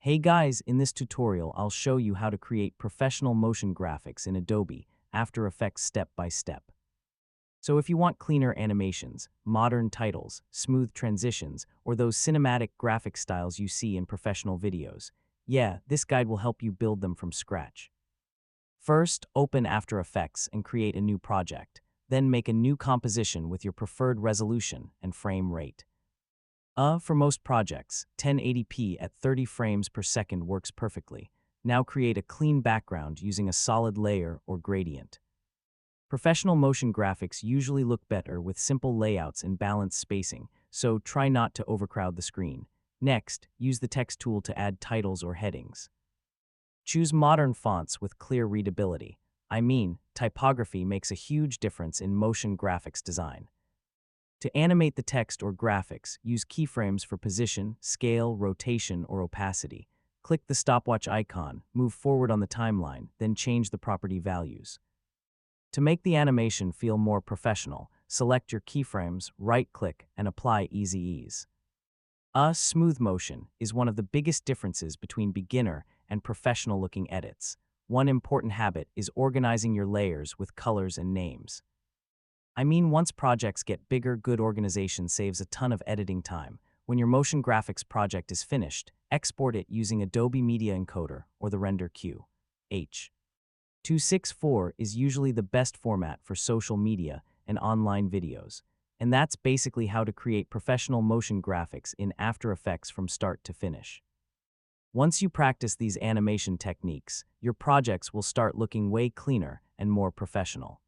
Hey guys, in this tutorial I'll show you how to create professional motion graphics in Adobe After Effects step by step. So if you want cleaner animations, modern titles, smooth transitions, or those cinematic graphic styles you see in professional videos, yeah, this guide will help you build them from scratch. First, open After Effects and create a new project. Then make a new composition with your preferred resolution and frame rate. For most projects, 1080p at 30 frames per second works perfectly. Now create a clean background using a solid layer or gradient. Professional motion graphics usually look better with simple layouts and balanced spacing, so try not to overcrowd the screen. Next, use the text tool to add titles or headings. Choose modern fonts with clear readability. Typography makes a huge difference in motion graphics design. To animate the text or graphics, use keyframes for position, scale, rotation, or opacity. Click the stopwatch icon, move forward on the timeline, then change the property values. To make the animation feel more professional, select your keyframes, right-click, and apply Easy Ease. Smooth motion is one of the biggest differences between beginner and professional-looking edits. One important habit is organizing your layers with colors and names. Once projects get bigger, good organization saves a ton of editing time. When your motion graphics project is finished, export it using Adobe Media Encoder or the Render Queue. H.264 is usually the best format for social media and online videos. And that's basically how to create professional motion graphics in After Effects from start to finish. Once you practice these animation techniques, your projects will start looking way cleaner and more professional.